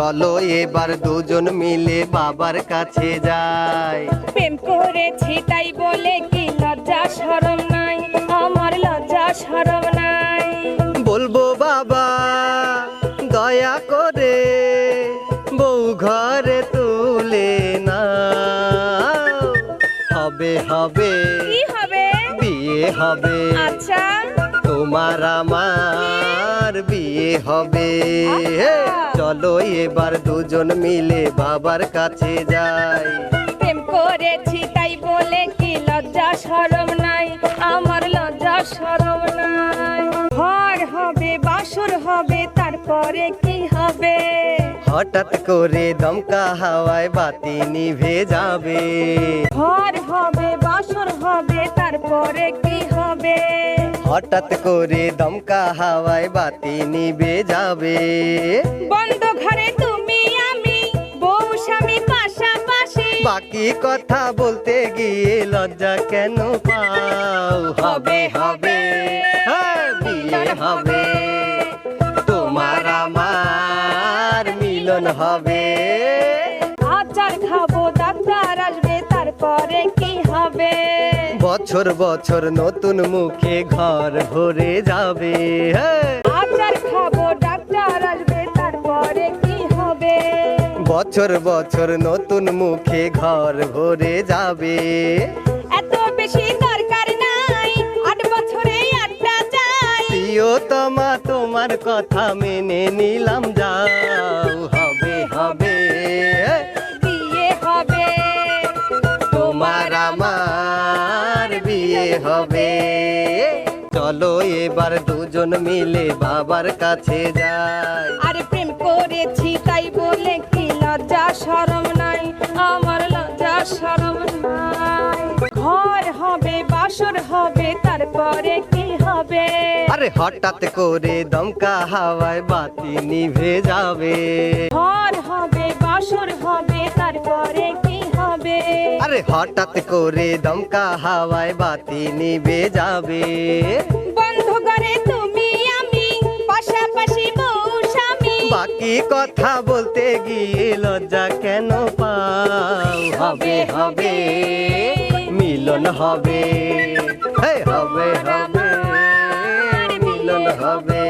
চলো এবার দুজন মিলে বাবার কাছে যাই। প্রেম করেছি তাই বলে কি লজ্জা শরম নাই, আমার লজ্জা শরম নাই। বলবো বাবা দয়া করে বউ ঘরে তুলে না, হবে হবে কি হবে? বিয়ে হবে, আচ্ছা তোমার আমার বিয়ে হবে। চলো এবার দুজন মিলে বাবার কাছে যাই। প্রেম করেছি তাই বলে কি লজ্জা শরম নাই, আমার লজ্জা শরম নাই। ঘর হবে বাসর হবে তারপরে কি হবে? হঠাৎ করে দমকা হাওয়ায় বাতি নিভে যাবে। ঘর হবে বাসর হবে তারপরে কি হবে? হঠাৎ করে দমকা হাওয়ায় বাতি নিভে যাবে। বন্ধ ঘরে তুমি আমি বউ স্বামী পাশাপাশি, বাকি কথা বলতে গিয়ে লজ্জা কেন পাও? হবে হবে হ্যাঁ, বিয়ে হবে, তোমার আমার মিলন হবে। আচার খাবো ডাক্তার আসবে তারপরে কি হবে? বছর বছর নতুন মুখে ঘর ভরে যাবে। আচার খাবো ডাক্তার আসবে তারপরে কি হবে? বছর বছর নতুন মুখে ঘর ভরে যাবে। এত বেশি দরকার নাই, 8 বছরে 8টা চাই। প্রিয়তমা তোমার কথা মেনে নিলাম, যাও হবে হবে বিয়ে হবে, তোমার আমার বিয়ে হবে। চলো এবার দুজন মিলে বাবার কাছে যাই। আর প্রেম করেছি তাই বলে কি লজ্জা শরম নাই, আমার লজ্জা শরম নাই। ঘর হবে বাসর হবে তারপরে কি হবে? আরে হঠাৎ করে দমকা হাওয়ায় বাতি নিভে যাবে। ঘর হবে বাসর হবে তারপরে কি হবে? আরে হঠাৎ করে দমকা হাওয়ায় বাতি নিভে যাবে। বন্ধ করে তুমি আমি পাশাপাশি বউ স্বামী, বাকি কথা বলতে গিয়ে লজ্জা কেন পাও? হবে হবে মিলন হবে, হবে হবে মিলন হবে।